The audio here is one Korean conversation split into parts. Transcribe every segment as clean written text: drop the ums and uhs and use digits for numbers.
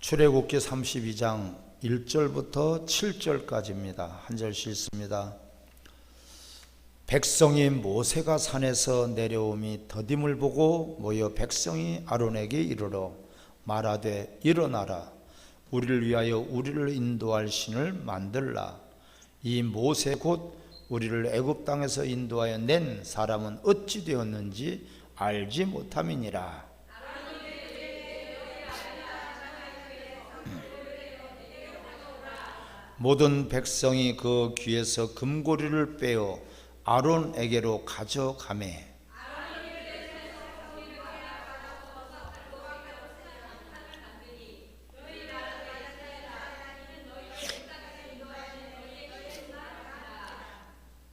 출애굽기 32장 1절부터 7절까지입니다. 한 절씩 읽습니다. 백성이 모세가 산에서 내려오미 더딤을 보고 모여 백성이 아론에게 이르러 말하되 일어나라, 우리를 위하여 우리를 인도할 신을 만들라. 이 모세 곧 우리를 애굽 땅에서 인도하여 낸 사람은 어찌 되었는지 알지 못함이니라. 모든 백성이 그 귀에서 금고리를 빼어 아론에게로 가져가매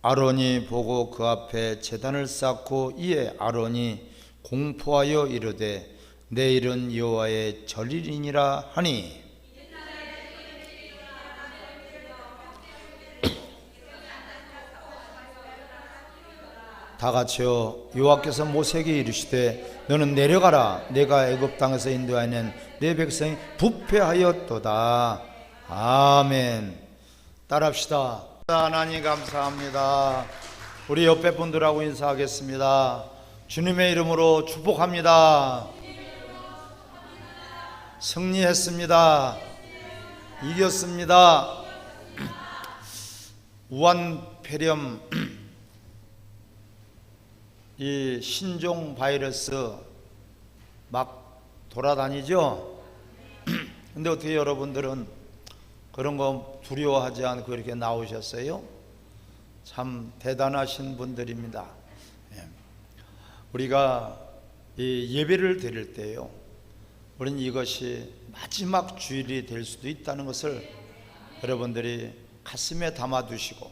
아론이 보고 그 앞에 제단을 쌓고 이에 아론이 공포하여 이르되 내일은 여호와의 절일이니라 하니 다 같이요. 여호와께서 모세에게 이르시되 너는 내려가라, 내가 애굽 땅에서 인도하여 내 백성이 부패하였도다. 아멘. 따라합시다. 하나님 감사합니다. 우리 옆에 분들하고 인사하겠습니다. 주님의 이름으로 축복합니다. 승리했습니다. 이겼습니다. 우한폐렴 이 신종 바이러스 막 돌아다니죠. 근데 어떻게 여러분들은 그런 거 두려워하지 않고 이렇게 나오셨어요? 참 대단하신 분들입니다. 우리가 이 예배를 드릴 때요, 우리는 이것이 마지막 주일이 될 수도 있다는 것을 여러분들이 가슴에 담아두시고,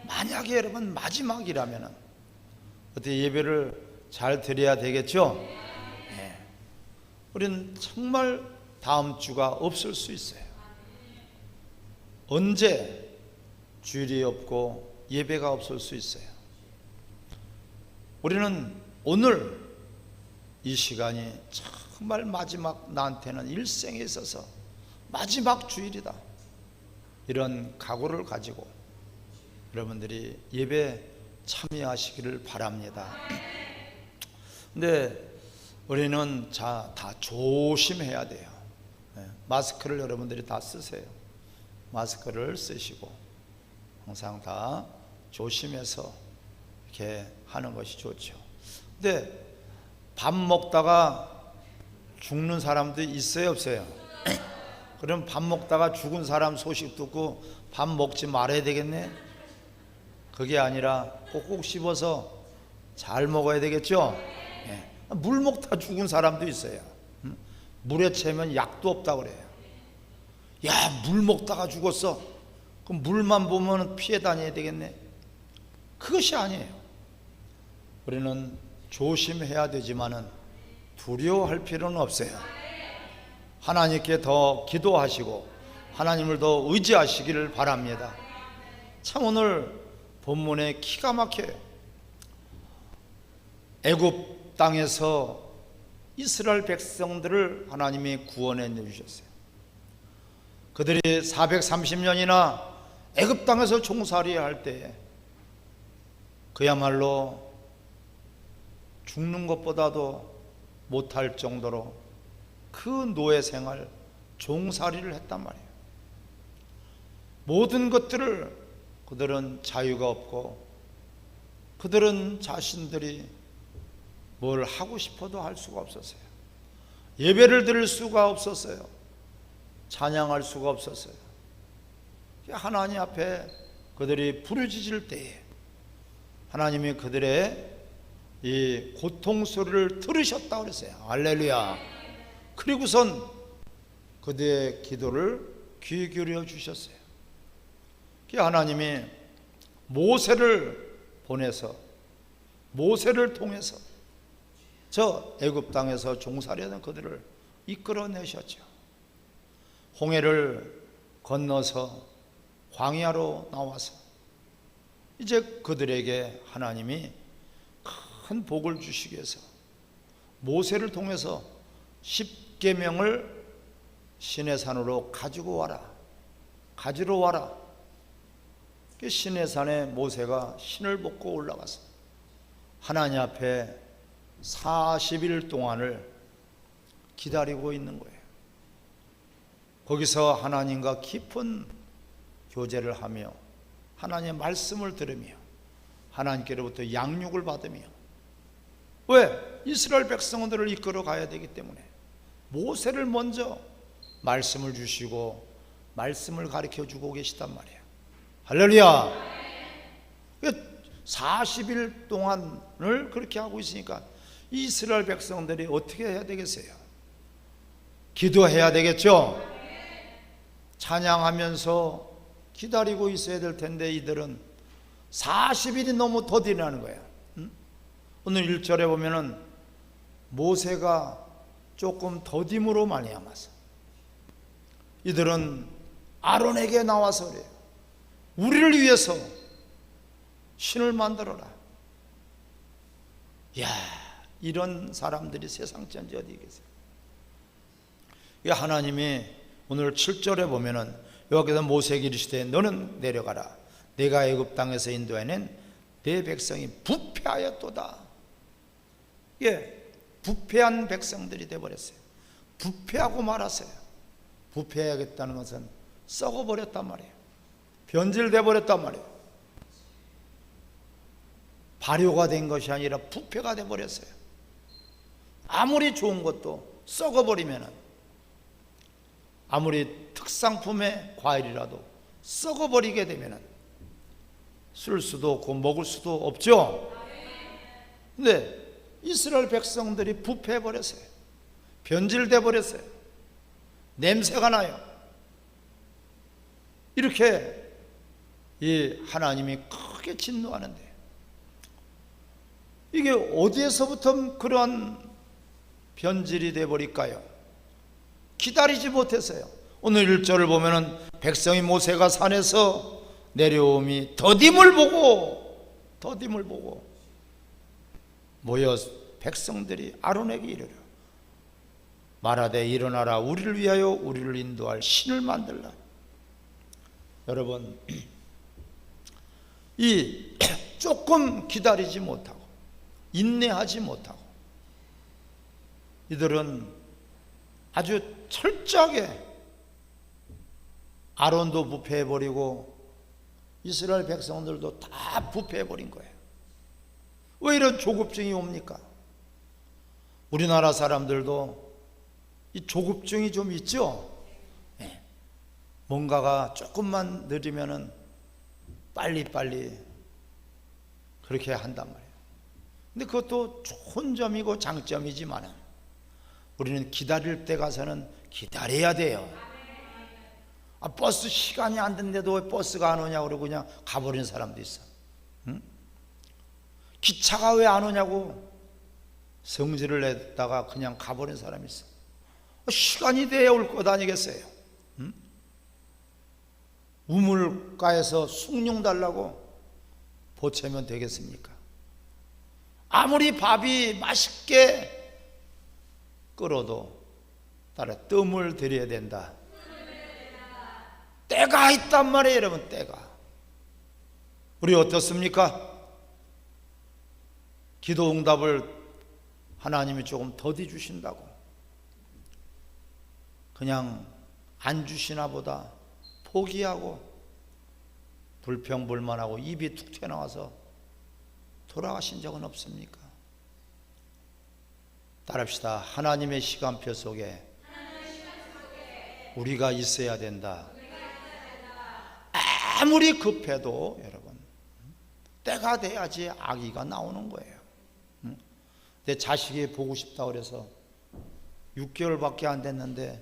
만약에 여러분 마지막이라면 어떻게 예배를 잘 드려야 되겠죠? 우리는 정말 다음 주가 없을 수 있어요. 언제 주일이 없고 예배가 없을 수 있어요. 우리는 오늘 이 시간이 정말 마지막, 나한테는 일생에 있어서 마지막 주일이다, 이런 각오를 가지고 여러분들이 예배 참여하시기를 바랍니다. 근데 우리는 다 조심해야 돼요. 마스크를 여러분들이 다 쓰세요. 마스크를 쓰시고 항상 다 조심해서 이렇게 하는 것이 좋죠. 근데 밥 먹다가 죽는 사람도 있어요, 없어요? 그럼 밥 먹다가 죽은 사람 소식 듣고 밥 먹지 말아야 되겠네? 그게 아니라 꼭꼭 씹어서 잘 먹어야 되겠죠? 물 먹다 죽은 사람도 있어요. 물에 채면 약도 없다고 그래요. 야, 물 먹다가 죽었어. 그럼 물만 보면 피해 다녀야 되겠네? 그것이 아니에요. 우리는 조심해야 되지만은 두려워할 필요는 없어요. 하나님께 더 기도하시고 하나님을 더 의지하시기를 바랍니다. 참 오늘 본문에 기가 막혀요. 애굽 땅에서 이스라엘 백성들을 하나님이 구원해 내주셨어요. 그들이 430년이나 애굽 땅에서 종살이 할 때에 그야말로 죽는 것보다도 못할 정도로 그 노예 생활, 종살이를 했단 말이에요. 모든 것들을 그들은 자유가 없고, 그들은 자신들이 뭘 하고 싶어도 할 수가 없었어요. 예배를 드릴 수가 없었어요. 찬양할 수가 없었어요. 하나님 앞에 그들이 부르짖을 때에 하나님이 그들의 이 고통 소리를 들으셨다고 그랬어요. 할렐루야. 그리고선 그들의 기도를 귀 기울여 주셨어요. 하나님이 모세를 보내서, 모세를 통해서 저 애굽 땅에서 종살이하던 그들을 이끌어내셨죠. 홍해를 건너서 광야로 나와서 이제 그들에게 하나님이 큰 복을 주시기 위해서 모세를 통해서 10계명을 시내산으로 가지고 와라, 가지러 와라. 시내산에 모세가 신을 벗고 올라가서 하나님 앞에 40일 동안을 기다리고 있는 거예요. 거기서 하나님과 깊은 교제를 하며 하나님의 말씀을 들으며 하나님께로부터 양육을 받으며, 왜? 이스라엘 백성들을 이끌어 가야 되기 때문에 모세를 먼저 말씀을 주시고 말씀을 가르쳐 주고 계시단 말이에요. 할렐루야. 40일 동안을 그렇게 하고 있으니까 이스라엘 백성들이 어떻게 해야 되겠어요? 기도해야 되겠죠? 찬양하면서 기다리고 있어야 될 텐데 이들은 40일이 너무 더디라는 거예요. 오늘 1절에 보면은 모세가 조금 더딤으로 말미암아서 이들은 아론에게 나와서 그래요. 우리를 위해서 신을 만들어라. 야, 이런 사람들이 세상 전체 어디 계세요? 하나님이 오늘 7절에 보면은 여기서 모세에게 이르시되 너는 내려가라. 내가 애굽 땅에서 인도해낸 내 백성이 부패하였도다. 부패한 백성들이 되어버렸어요. 부패하고 말았어요. 부패해야겠다는 것은 썩어버렸단 말이에요. 변질돼 버렸단 말이에요. 발효가 된 것이 아니라 부패가 돼 버렸어요. 아무리 좋은 것도 썩어버리면, 아무리 특상품의 과일이라도 썩어버리게 되면 쓸 수도 없고 먹을 수도 없죠. 근데 이스라엘 백성들이 부패해 버렸어요. 변질돼 버렸어요. 냄새가 나요. 이렇게 이 하나님이 크게 진노하는데, 이게 어디에서부터 그런 변질이 돼 버릴까요? 기다리지 못했어요. 오늘 1절을 보면은 백성이 모세가 산에서 내려옴이 더딤을 보고 모여 백성들이 아론에게 이르러 말하되 일어나라. 우리를 위하여 우리를 인도할 신을 만들라. 여러분, 이 조금 기다리지 못하고 인내하지 못하고 이들은 아주 철저하게 아론도 부패해버리고 이스라엘 백성들도 다 부패해버린 거예요. 왜 이런 조급증이 옵니까? 우리나라 사람들도 이 조급증이 좀 있죠? 네. 뭔가가 조금만 느리면은 빨리빨리 그렇게 한단 말이에요. 근데 그것도 좋은 점이고 장점이지만은 우리는 기다릴 때 가서는 기다려야 돼요. 버스 시간이 안 됐는데도 왜 버스가 안 오냐고 그러고 그냥 가버리는 사람도 있어. 응? 기차가 왜 안 오냐고 성질을 냈다가 그냥 가버린 사람이 있어. 시간이 돼야 올 것 아니겠어요? 응? 우물가에서 숭늉 달라고 보채면 되겠습니까? 아무리 밥이 맛있게 끓어도 따라 뜸을 들여야 된다. 때가 있단 말이에요, 여러분. 때가. 우리 어떻습니까? 기도 응답을 하나님이 조금 더디 주신다고 그냥 안 주시나 보다 포기하고 불평불만하고 입이 툭 튀어나와서 돌아가신 적은 없습니까? 따릅시다. 하나님의 시간표 속에 우리가 있어야 된다. 아무리 급해도 여러분 때가 돼야지 아기가 나오는 거예요. 내 자식이 보고 싶다 그래서 6개월밖에 안 됐는데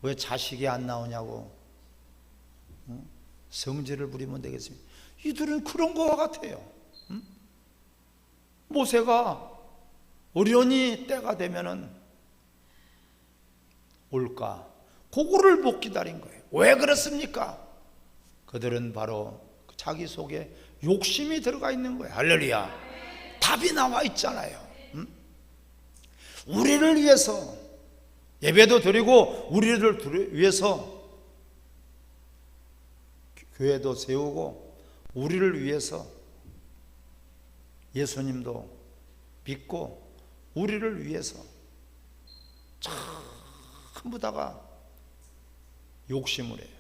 왜 자식이 안 나오냐고 성질을 부리면 되겠습니다. 이들은 그런 거와 같아요. 모세가 어련히 때가 되면은 올까? 그거를 못 기다린 거예요. 왜 그렇습니까? 그들은 바로 자기 속에 욕심이 들어가 있는 거예요. 할렐루야. 답이 나와 있잖아요. 우리를 위해서 예배도 드리고 우리를 위해서 교회도 세우고 우리를 위해서 예수님도 믿고 우리를 위해서 전부 다가 욕심을 해요.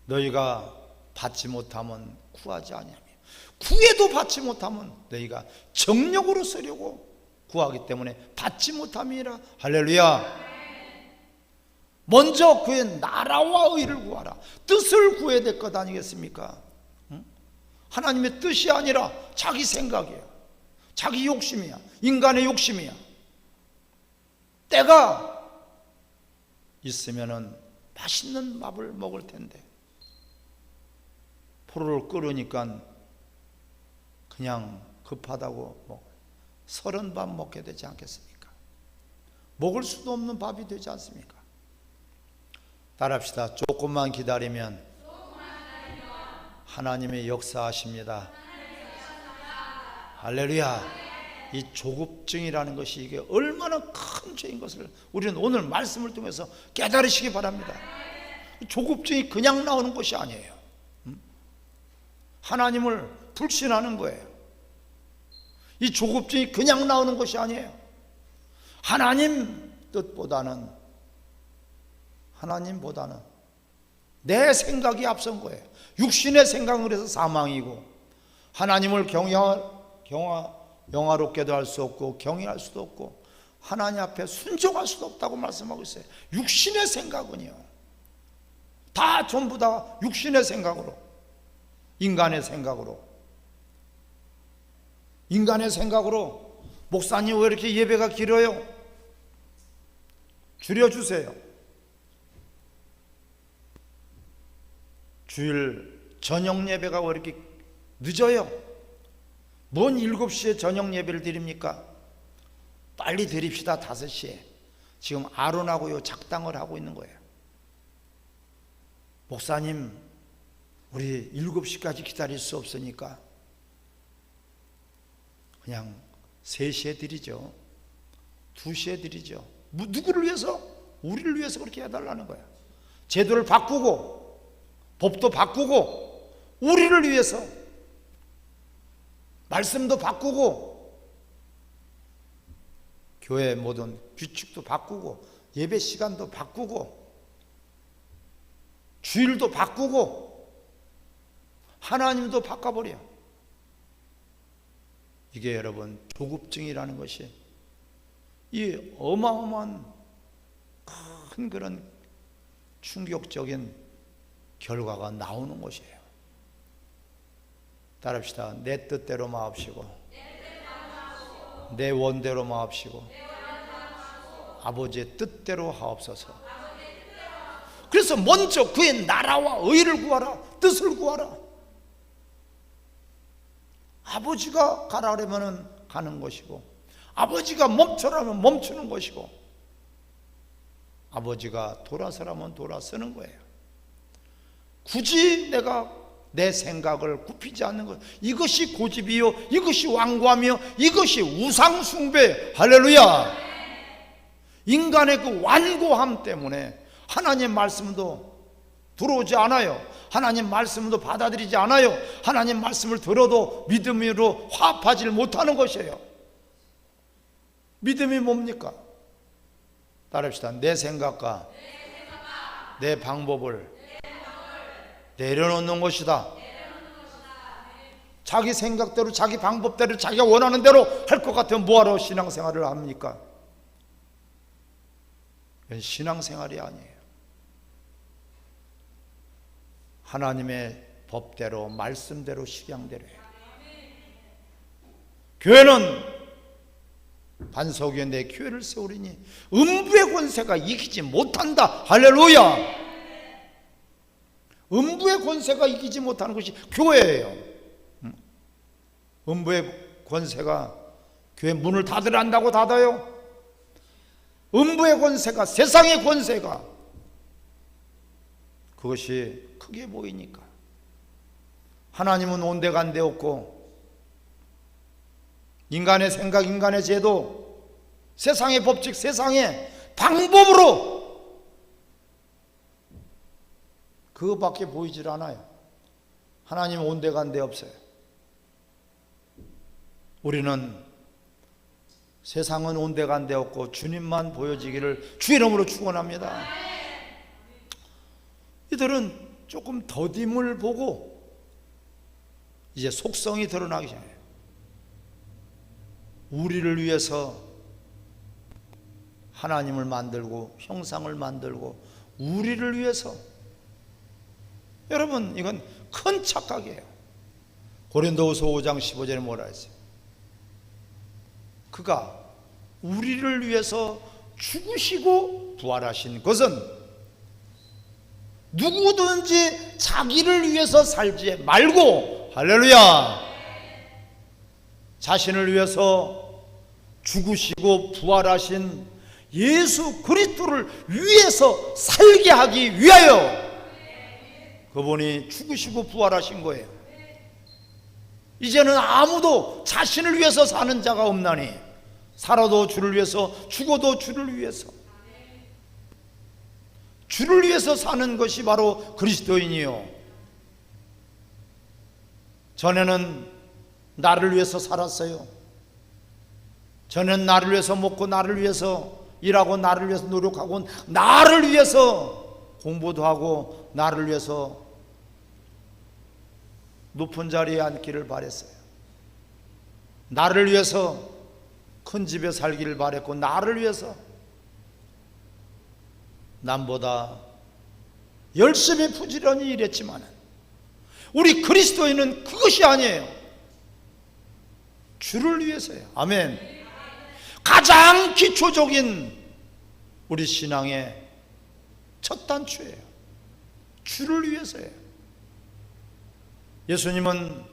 너희가 받지 못하면 구하지 아니하며 구해도 받지 못하면 너희가 정력으로 쓰려고 구하기 때문에 받지 못함이라. 할렐루야. 먼저 그의 나라와 의를 구하라. 뜻을 구해야 될 것 아니겠습니까? 하나님의 뜻이 아니라 자기 생각이야, 자기 욕심이야, 인간의 욕심이야. 때가 있으면은 맛있는 밥을 먹을 텐데 포로를 끓으니까 그냥 급하다고 30밥 먹게 되지 않겠습니까? 먹을 수도 없는 밥이 되지 않습니까? 따라합시다. 조금만 기다리면 하나님의 역사하십니다. 할렐루야. 이 조급증이라는 것이 이게 얼마나 큰 죄인 것을 우리는 오늘 말씀을 통해서 깨달으시기 바랍니다. 조급증이 그냥 나오는 것이 아니에요. 하나님을 불신하는 거예요. 이 조급증이 그냥 나오는 것이 아니에요. 하나님 뜻보다는 내 생각이 앞선 거예요. 육신의 생각을 해서 사망이고 하나님을 영화롭게도 할 수 없고 경외할 수도 없고 하나님 앞에 순종할 수도 없다고 말씀하고 있어요. 육신의 생각은요, 다 전부 다 육신의 생각으로, 인간의 생각으로 목사님 왜 이렇게 예배가 길어요? 줄여주세요. 주일 저녁 예배가 왜 이렇게 늦어요? 뭔 7시에 저녁 예배를 드립니까? 빨리 드립시다. 5시에. 지금 아론하고요 작당을 하고 있는 거예요. 목사님 우리 7시까지 기다릴 수 없으니까 그냥 3시에 드리죠. 2시에 드리죠. 누구를 위해서? 우리를 위해서 그렇게 해달라는 거야. 제도를 바꾸고 법도 바꾸고 우리를 위해서 말씀도 바꾸고 교회 모든 규칙도 바꾸고 예배 시간도 바꾸고 주일도 바꾸고 하나님도 바꿔버려. 이게 여러분 조급증이라는 것이 이 어마어마한 큰 그런 충격적인 결과가 나오는 것이에요. 따라합시다. 내 뜻대로 마옵시고 내 원대로 마옵시고 아버지의 뜻대로 하옵소서. 그래서 먼저 그의 나라와 의를 구하라. 뜻을 구하라. 아버지가 가라라면 가는 것이고 아버지가 멈춰라면 멈추는 것이고 아버지가 돌아서라면 돌아서는 거예요. 굳이 내가 내 생각을 굽히지 않는 것, 이것이 고집이요, 이것이 완고하며 이것이 우상숭배. 할렐루야. 인간의 그 완고함 때문에 하나님 말씀도 들어오지 않아요. 하나님 말씀도 받아들이지 않아요. 하나님 말씀을 들어도 믿음으로 화합하지 못하는 것이에요. 믿음이 뭡니까? 따라합시다. 내 생각과 내 방법을 내려놓는 것이다. 자기 생각대로 자기 방법대로 자기가 원하는 대로 할 것 같으면 뭐하러 신앙생활을 합니까? 이건 신앙생활이 아니에요. 하나님의 법대로 말씀대로 식양대로 해요. 교회는 반석 위에 내 교회를 세우리니 음부의 권세가 이기지 못한다. 할렐루야. 음부의 권세가 이기지 못하는 것이 교회예요. 음부의 권세가 교회 문을 닫으란다고 닫아요? 음부의 권세가, 세상의 권세가 그것이 크게 보이니까. 하나님은 온데간데 없고 인간의 생각, 인간의 제도, 세상의 법칙, 세상의 방법으로 그거밖에 보이질 않아요. 하나님 온데간데 없어요. 우리는 세상은 온데간데 없고 주님만 보여지기를 주의 이름으로 축원합니다. 이들은 조금 더딤을 보고 이제 속성이 드러나기 시작해요. 우리를 위해서 하나님을 만들고 형상을 만들고 우리를 위해서, 여러분 이건 큰 착각이에요. 고린도후서 5장 15절에 뭐라 했어요? 그가 우리를 위해서 죽으시고 부활하신 것은 누구든지 자기를 위해서 살지 말고, 할렐루야, 자신을 위해서 죽으시고 부활하신 예수 그리스도를 위해서 살게 하기 위하여 그분이 죽으시고 부활하신 거예요. 이제는 아무도 자신을 위해서 사는 자가 없나니 살아도 주를 위해서, 죽어도 주를 위해서. 주를 위해서 사는 것이 바로 그리스도인이요. 전에는 나를 위해서 살았어요. 전에는 나를 위해서 먹고 나를 위해서 일하고 나를 위해서 노력하고 나를 위해서 공부도 하고 나를 위해서 높은 자리에 앉기를 바랬어요. 나를 위해서 큰 집에 살기를 바랬고 나를 위해서 남보다 열심히 부지런히 일했지만 우리 그리스도인은 그것이 아니에요. 주를 위해서요. 아멘. 가장 기초적인 우리 신앙의 첫 단추예요. 주를 위해서예요. 예수님은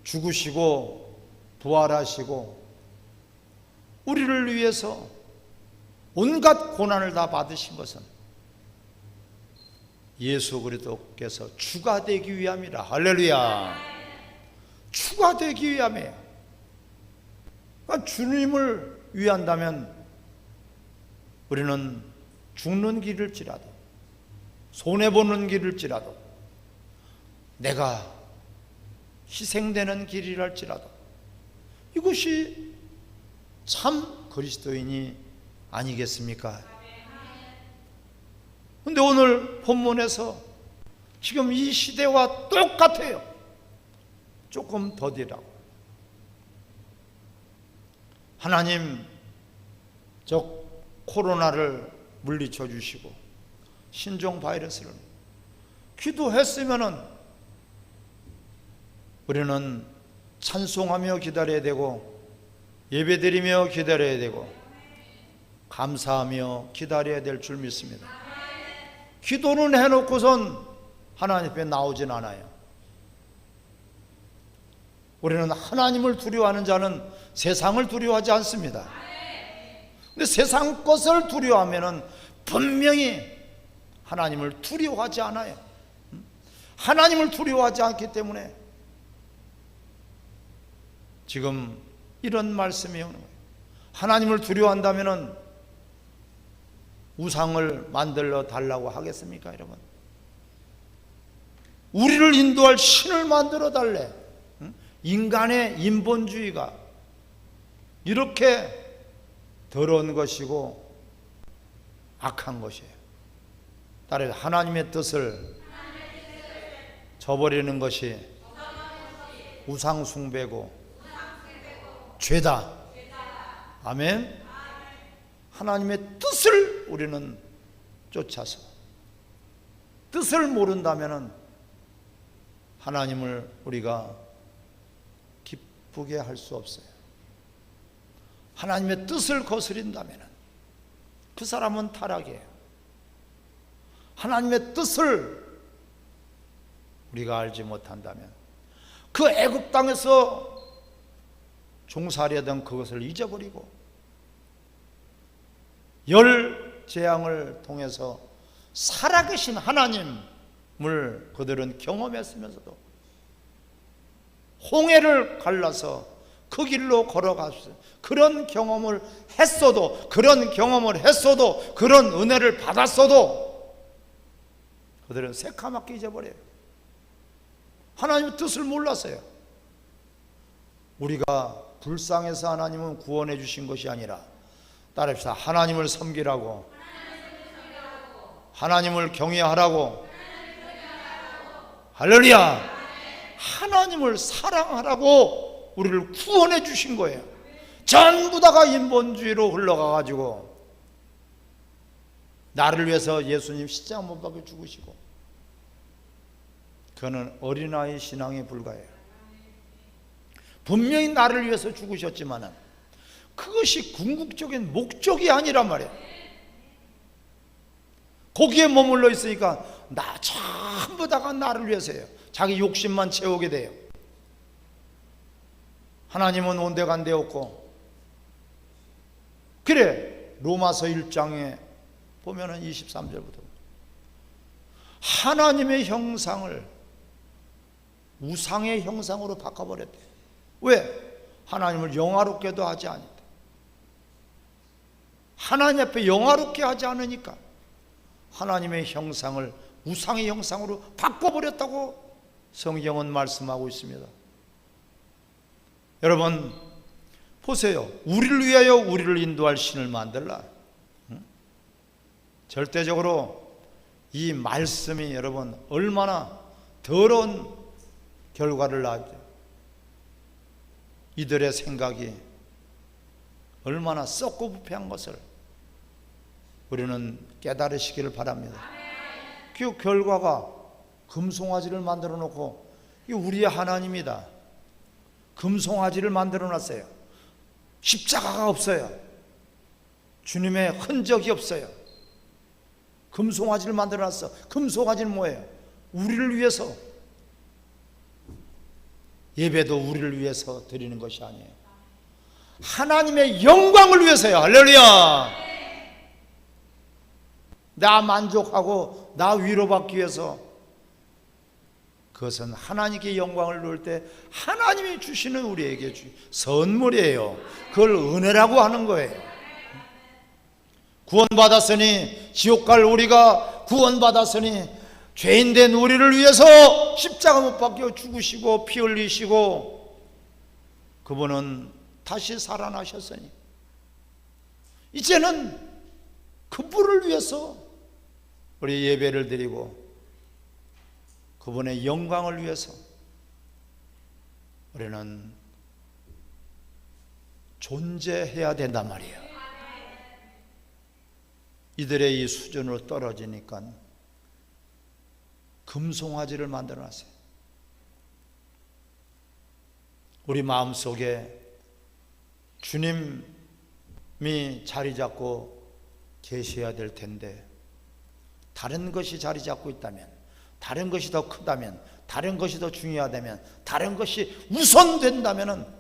죽으시고 부활하시고 우리를 위해서 온갖 고난을 다 받으신 것은 예수 그리스도께서 주가 되기 위함이라. 할렐루야. 주가 되기 위함이에요. 그러니까 주님을 위한다면 우리는 죽는 길일지라도 손해보는 길일지라도 내가 희생되는 길이랄지라도 이것이 참 그리스도인이 아니겠습니까? 근데 오늘 본문에서 지금 이 시대와 똑같아요. 조금 더디라고. 하나님 저 코로나를 물리쳐 주시고 신종 바이러스를 기도했으면은 우리는 찬송하며 기다려야 되고 예배드리며 기다려야 되고 감사하며 기다려야 될 줄 믿습니다. 기도는 해놓고선 하나님 앞에 나오진 않아요. 우리는 하나님을 두려워하는 자는 세상을 두려워하지 않습니다. 근데 세상 것을 두려워하면은 분명히 하나님을 두려워하지 않아요. 하나님을 두려워하지 않기 때문에 지금 이런 말씀이 오는 거예요. 하나님을 두려워한다면은 우상을 만들어 달라고 하겠습니까, 여러분? 우리를 인도할 신을 만들어 달래. 인간의 인본주의가 이렇게 더러운 것이고 악한 것이에요. 따라서 하나님의 뜻을 저버리는 것이 우상 숭배고 죄다. 아멘. 하나님의 뜻을 우리는 쫓아서 뜻을 모른다면 하나님을 우리가 기쁘게 할 수 없어요. 하나님의 뜻을 거스린다면 그 사람은 타락이에요. 하나님의 뜻을 우리가 알지 못한다면 그 애굽 땅에서 종살이하던 그것을 잊어버리고 열 재앙을 통해서 살아계신 하나님을 그들은 경험했으면서도 홍해를 갈라서 그 길로 걸어갔어요. 그런 경험을 했어도, 그런 은혜를 받았어도 그들은 새까맣게 잊어버려요. 하나님의 뜻을 몰랐어요. 우리가 불쌍해서 하나님은 구원해 주신 것이 아니라, 따라합시다. 하나님을 섬기라고, 하나님을 경외하라고, 할렐루야, 하나님을 사랑하라고 우리를 구원해 주신 거예요. 전부 다가 인본주의로 흘러가가지고 나를 위해서 예수님 십자가 못 박혀 죽으시고, 그거는 어린아이 신앙에 불과해요. 분명히 나를 위해서 죽으셨지만 그것이 궁극적인 목적이 아니란 말이에요. 거기에 머물러 있으니까 나 전부 다가 나를 위해서예요. 자기 욕심만 채우게 돼요. 하나님은 온데간데 없고. 그래, 로마서 1장에 보면은 23절부터 하나님의 형상을 우상의 형상으로 바꿔버렸대. 왜? 하나님을 영화롭게도 하지 않았다. 하나님 앞에 영화롭게 하지 않으니까 하나님의 형상을 우상의 형상으로 바꿔버렸다고 성경은 말씀하고 있습니다. 여러분 보세요. 우리를 위하여 우리를 인도할 신을 만들라. 절대적으로 이 말씀이 여러분 얼마나 더러운 결과를 낳죠. 이들의 생각이 얼마나 썩고 부패한 것을 우리는 깨달으시기를 바랍니다. 그 결과가 금송아지를 만들어 놓고, 이 우리의 하나님이다. 금송아지를 만들어 놨어요. 십자가가 없어요. 주님의 흔적이 없어요. 금송아지를 만들어 놨어. 금송아지는 뭐예요? 우리를 위해서. 예배도 우리를 위해서 드리는 것이 아니에요. 하나님의 영광을 위해서요. 할렐루야. 나 만족하고 나 위로받기 위해서. 그것은 하나님께 영광을 누릴 때 하나님이 주시는 우리에게 선물이에요. 그걸 은혜라고 하는 거예요. 구원받았으니, 지옥 갈 우리가 구원받았으니 죄인된 우리를 위해서 십자가 못 박혀 죽으시고 피 흘리시고, 그분은 다시 살아나셨으니 이제는 그분을 위해서 우리 예배를 드리고 그분의 영광을 위해서 우리는 존재해야 된단 말이에요. 이들의 이 수준으로 떨어지니까 금송아지를 만들어 놨어요. 우리 마음속에 주님이 자리 잡고 계셔야 될 텐데, 다른 것이 자리 잡고 있다면, 다른 것이 더 크다면, 다른 것이 더 중요하다면, 다른 것이 우선된다면,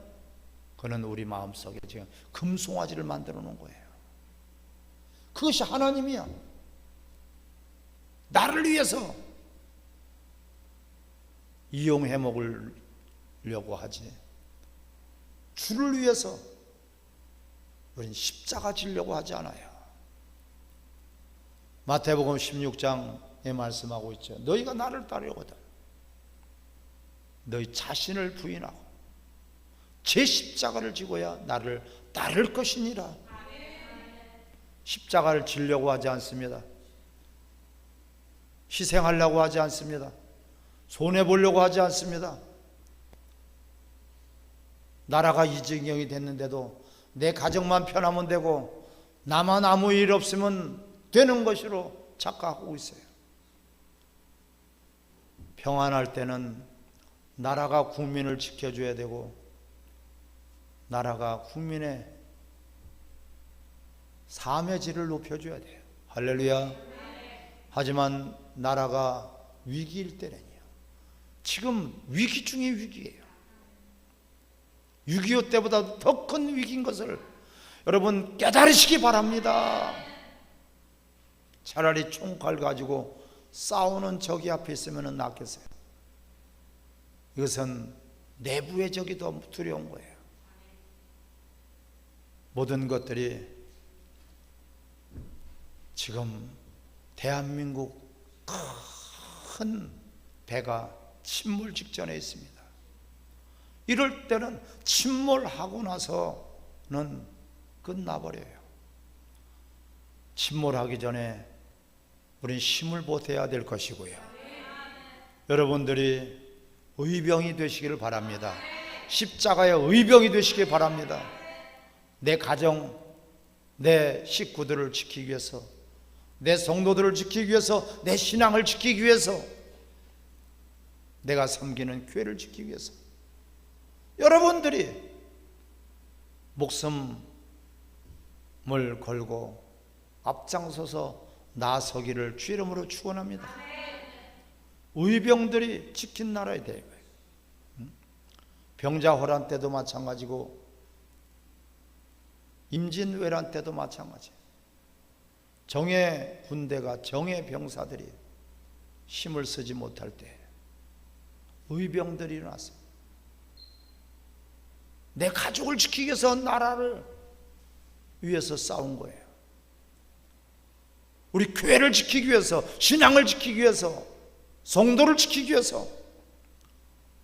그는 우리 마음속에 지금 금송아지를 만들어 놓은 거예요. 그것이 하나님이야. 나를 위해서 이용해 먹으려고 하지, 주를 위해서 우리는 십자가 지려고 하지 않아요. 마태복음 16장에 말씀하고 있죠. 너희가 나를 따르거든 너희 자신을 부인하고 제 십자가를 지고야 나를 따를 것이니라. 십자가를 지려고 하지 않습니다. 희생하려고 하지 않습니다. 손해보려고 하지 않습니다. 나라가 이 지경이 됐는데도 내 가정만 편하면 되고 나만 아무 일 없으면 되는 것으로 착각하고 있어요. 평안할 때는 나라가 국민을 지켜줘야 되고, 나라가 국민의 삶의 질을 높여줘야 돼요. 할렐루야. 하지만 나라가 위기일 때는요, 지금 위기 중에 위기예요. 6.25 때보다 더 큰 위기인 것을 여러분 깨달으시기 바랍니다. 차라리 총칼 가지고 싸우는 적이 앞에 있으면 낫겠어요. 이것은 내부의 적이 더 두려운 거예요. 모든 것들이 지금 대한민국 큰 배가 침몰 직전에 있습니다. 이럴 때는 침몰하고 나서는 끝나버려요. 침몰하기 전에 우린 힘을 보태야 될 것이고요. 여러분들이 의병이 되시기를 바랍니다. 십자가의 의병이 되시길 바랍니다. 내 가정, 내 식구들을 지키기 위해서, 내 성도들을 지키기 위해서, 내 신앙을 지키기 위해서, 내가 섬기는 교회를 지키기 위해서 여러분들이 목숨을 걸고 앞장서서 나서기를 주 이름으로 축원합니다. 의병들이 지킨 나라에 대해 병자호란 때도 마찬가지고 임진왜란 때도 마찬가지. 정예 군대가, 정예 병사들이 힘을 쓰지 못할 때 의병들이 일어났어요. 내 가족을 지키기 위해서, 나라를 위해서 싸운 거예요. 우리 교회를 지키기 위해서, 신앙을 지키기 위해서, 성도를 지키기 위해서,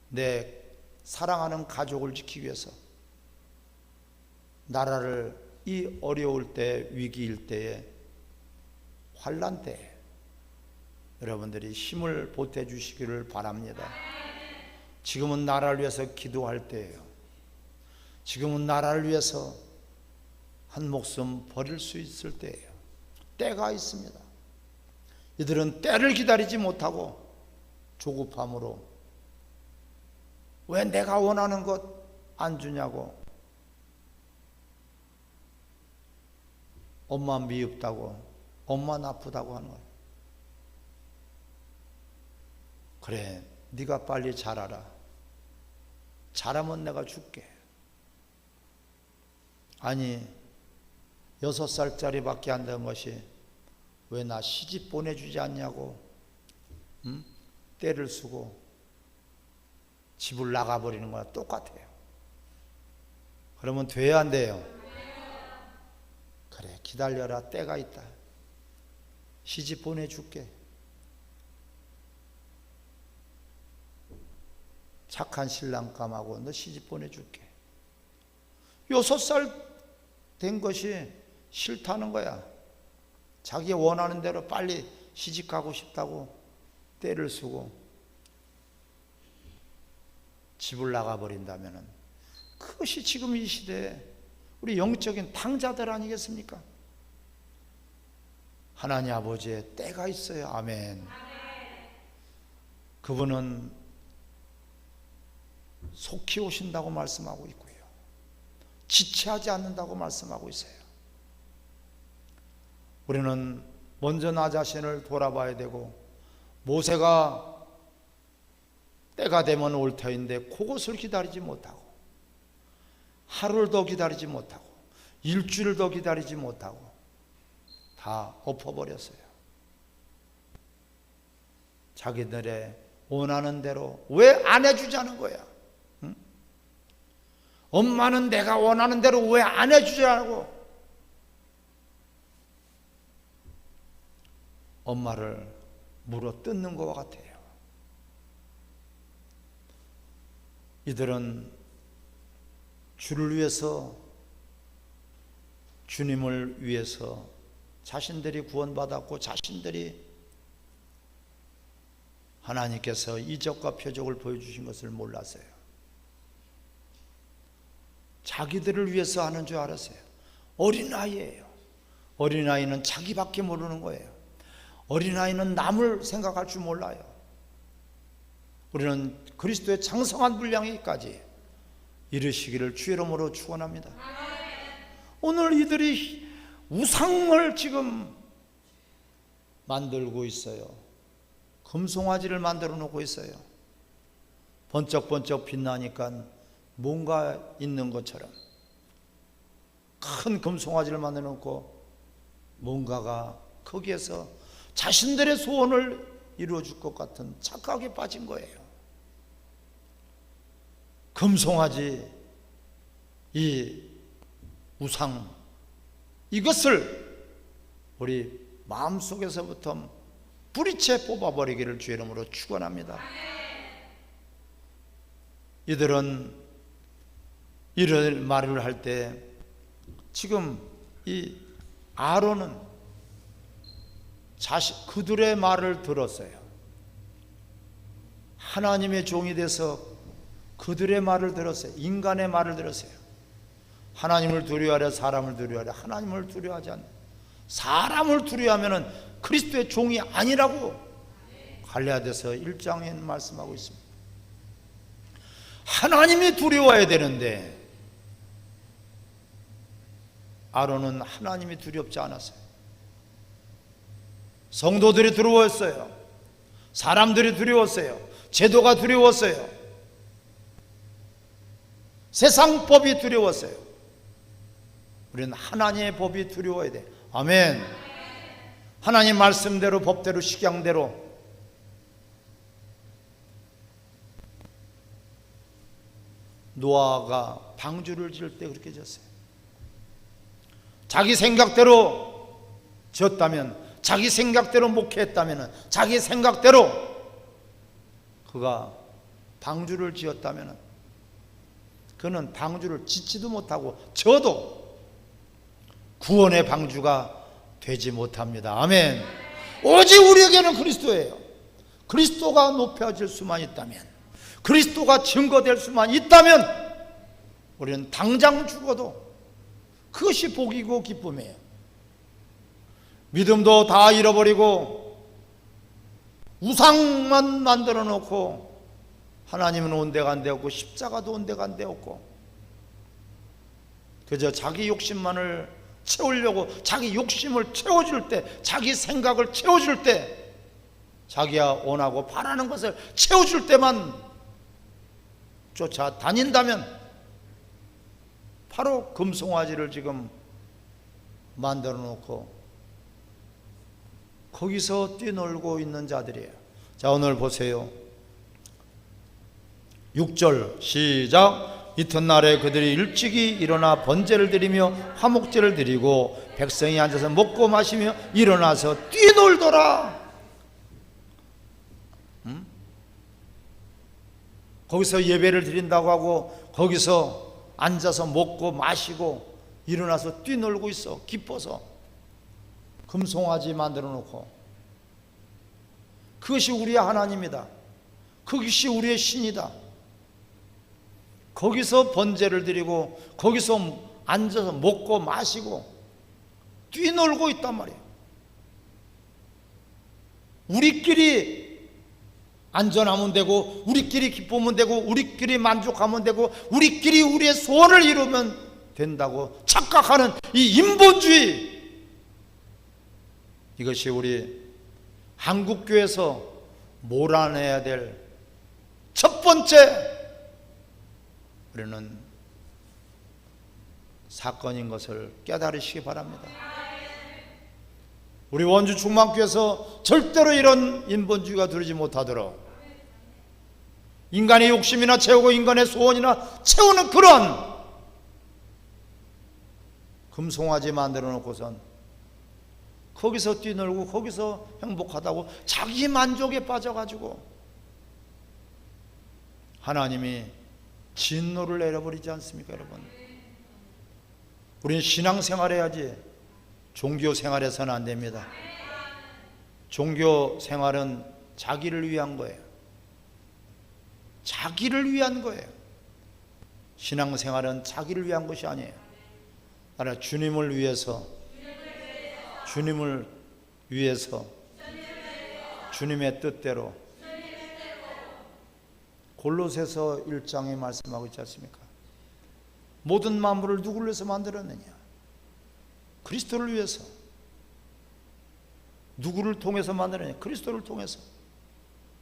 내 사랑하는 가족을 지키기 위해서, 나라를 이 어려울 때, 위기일 때에, 환난 때에 여러분들이 힘을 보태주시기를 바랍니다. 지금은 나라를 위해서 기도할 때예요. 지금은 나라를 위해서 한 목숨 버릴 수 있을 때예요. 때가 있습니다. 이들은 때를 기다리지 못하고 조급함으로 왜 내가 원하는 것 안 주냐고, 엄마 미흡다고, 엄마 나쁘다고 하는 거예요. 그래, 네가 빨리 자라라. 자라면 내가 줄게. 아니, 6살짜리 밖에 안 된 것이 왜 나 시집 보내주지 않냐고, 때를 쓰고 집을 나가버리는 거나 똑같아요. 그러면 돼야 안 돼요? 그래, 기다려라. 때가 있다. 시집 보내줄게. 착한 신랑감하고 너 시집 보내줄게. 6살 된 것이 싫다는 거야. 자기 원하는 대로 빨리 시집가고 싶다고 때를 쓰고 집을 나가버린다면 그것이 지금 이 시대에 우리 영적인 탕자들 아니겠습니까? 하나님 아버지의 때가 있어요. 아멘. 그분은 속히 오신다고 말씀하고 있고요, 지체하지 않는다고 말씀하고 있어요. 우리는 먼저 나 자신을 돌아봐야 되고, 모세가 때가 되면 올 터인데 그것을 기다리지 못하고, 하루를 더 기다리지 못하고, 일주일을 더 기다리지 못하고 다 엎어버렸어요. 자기들의 원하는 대로 왜 안 해주자는 거야? 응? 엄마는 내가 원하는 대로 왜 안 해주자고 엄마를 물어 뜯는 것 같아요. 이들은 주를 위해서, 주님을 위해서 자신들이 구원받았고 자신들이 하나님께서 이적과 표적을 보여주신 것을 몰랐어요. 자기들을 위해서 하는 줄 알았어요. 어린아이예요. 어린아이는 자기밖에 모르는 거예요. 어린아이는 남을 생각할 줄 몰라요. 우리는 그리스도의 장성한 분량에까지 이르시기를 주 이름으로 축원합니다. 오늘 이들이 우상을 지금 만들고 있어요. 금송아지를 만들어 놓고 있어요. 번쩍번쩍 빛나니까 뭔가 있는 것처럼 큰 금송아지를 만들어 놓고 뭔가가 거기에서 자신들의 소원을 이루어 줄 것 같은 착각에 빠진 거예요. 금송아지, 이 우상, 이것을 우리 마음속에서부터 뿌리채 뽑아버리기를 주의 이름으로 축원합니다. 이들은 이런 말을 할 때 지금 이 아론은 그들의 말을 들었어요. 하나님의 종이 돼서 그들의 말을 들었어요. 인간의 말을 들었어요. 하나님을 두려워하랴 사람을 두려워하랴. 하나님을 두려워하지 않는, 사람을 두려워하면 그리스도의 종이 아니라고 갈라디아서 1장에 말씀하고 있습니다. 하나님이 두려워야 되는데 아론은 하나님이 두렵지 않았어요. 성도들이 두려웠어요. 사람들이 두려웠어요. 제도가 두려웠어요. 세상 법이 두려웠어요. 우리는 하나님의 법이 두려워야 돼. 아멘. 하나님 말씀대로, 법대로, 식양대로 노아가 방주를 지을 때 그렇게 지었어요. 자기 생각대로 지었다면, 자기 생각대로 목회했다면, 자기 생각대로 그가 방주를 지었다면 그는 방주를 짓지도 못하고 저도 구원의 방주가 되지 못합니다. 아멘. 오직 우리에게는 그리스도예요. 그리스도가 높여질 수만 있다면, 그리스도가 증거될 수만 있다면 우리는 당장 죽어도 그것이 복이고 기쁨이에요. 믿음도 다 잃어버리고 우상만 만들어 놓고 하나님은 온데가 안 되었고 십자가도 온데가 안 되었고 그저 자기 욕심만을 채우려고, 자기 욕심을 채워줄 때, 자기 생각을 채워줄 때, 자기가 원하고 바라는 것을 채워줄 때만 쫓아다닌다면 바로 금송아지를 지금 만들어 놓고 거기서 뛰놀고 있는 자들이에요. 자, 오늘 보세요. 6절 시작. 이튿날에 그들이 일찍이 일어나 번제를 드리며 화목제를 드리고 백성이 앉아서 먹고 마시며 일어나서 뛰놀더라. 거기서 예배를 드린다고 하고 거기서 앉아서 먹고 마시고 일어나서 뛰놀고 있어. 기뻐서 금송아지 만들어 놓고. 그것이 우리의 하나님이다. 그것이 우리의 신이다. 거기서 번제를 드리고 거기서 앉아서 먹고 마시고 뛰놀고 있단 말이에요. 우리끼리 안전하면 되고, 우리끼리 기쁘면 되고, 우리끼리 만족하면 되고, 우리끼리 우리의 소원을 이루면 된다고 착각하는 이 인본주의, 이것이 우리 한국교회에서 몰아내야 될 첫 번째 우리는 사건인 것을 깨달으시기 바랍니다. 우리 원주 충만교회에서 절대로 이런 인본주의가 들어오지 못하도록 인간의 욕심이나 채우고 인간의 소원이나 채우는 그런 금송아지 만들어 놓고선 거기서 뛰놀고 거기서 행복하다고 자기 만족에 빠져가지고 하나님이 진노를 내려버리지 않습니까, 여러분? 우리는 신앙생활 해야지 종교생활에서는 안 됩니다. 종교생활은 자기를 위한 거예요. 자기를 위한 거예요. 신앙생활은 자기를 위한 것이 아니에요. 나는 주님을 위해서, 주님을 위해서, 주님의 뜻대로. 골로새서 1장에 말씀하고 있지 않습니까? 모든 만물을 누구를 위해서 만들었느냐? 그리스도를 위해서. 누구를 통해서 만들었느냐? 그리스도를 통해서.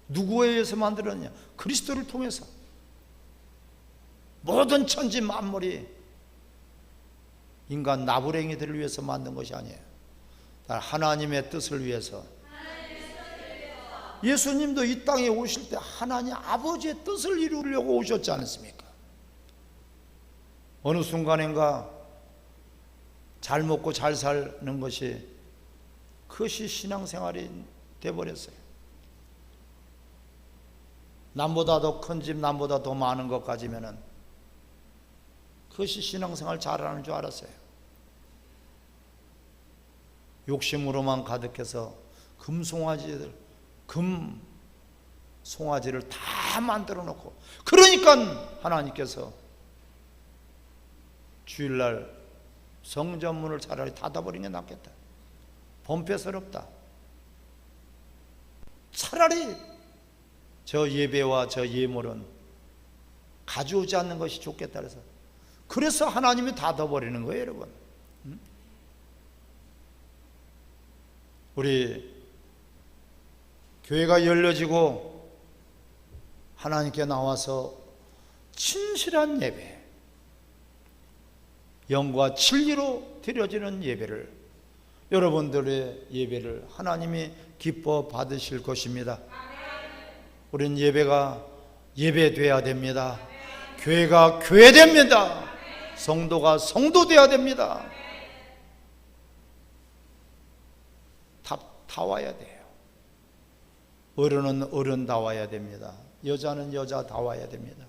누구에 의해서 만들었느냐? 그리스도를 통해서. 모든 천지 만물이 인간 나부랭이들을 위해서 만든 것이 아니에요. 하나님의 뜻을 위해서. 예수님도 이 땅에 오실 때 하나님 아버지의 뜻을 이루려고 오셨지 않습니까? 어느 순간인가 잘 먹고 잘 사는 것이, 그것이 신앙생활이 돼버렸어요. 남보다 더 큰 집, 남보다 더 많은 것 가지면은 그것이 신앙생활 잘하는 줄 알았어요. 욕심으로만 가득해서 금송아지를 다 만들어 놓고, 그러니까 하나님께서 주일날 성전문을 차라리 닫아버리는 게 낫겠다. 범죄스럽다. 차라리 저 예배와 저 예물은 가져오지 않는 것이 좋겠다. 그래서 하나님이 닫아버리는 거예요, 여러분. 우리 교회가 열려지고 하나님께 나와서 진실한 예배, 영과 진리로 드려지는 예배를, 여러분들의 예배를 하나님이 기뻐 받으실 것입니다. 우리는 예배가 예배돼야 됩니다. 교회가 교회됩니다. 성도가 성도돼야 됩니다. 다 와야 돼요. 어른은 어른 다 와야 됩니다. 여자는 여자 다 와야 됩니다.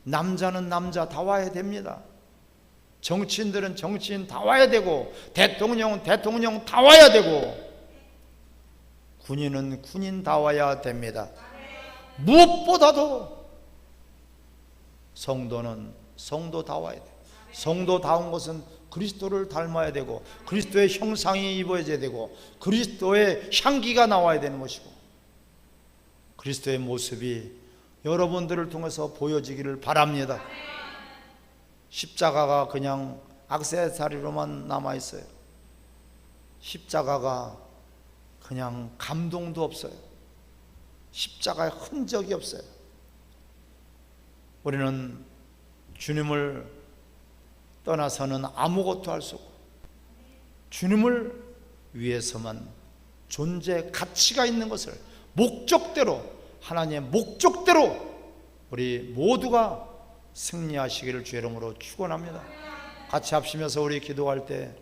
남자는 남자 다 와야 됩니다. 정치인들은 정치인 다 와야 되고, 대통령은 대통령 다 와야 되고, 군인은 군인 다 와야 됩니다. 무엇보다도 성도는 성도 다 와야 돼요. 성도다운 것은 그리스도를 닮아야 되고, 그리스도의 형상이 입어져야 되고, 그리스도의 향기가 나와야 되는 것이고, 그리스도의 모습이 여러분들을 통해서 보여지기를 바랍니다. 십자가가 그냥 액세서리로만 남아있어요. 십자가가 그냥 감동도 없어요. 십자가의 흔적이 없어요. 우리는 주님을 떠나서는 아무것도 할 수 없고, 주님을 위해서만 존재 가치가 있는 것을 목적대로, 하나님의 목적대로 우리 모두가 승리하시기를 주의 이름으로 축원합니다. 같이 합시면서 우리 기도할 때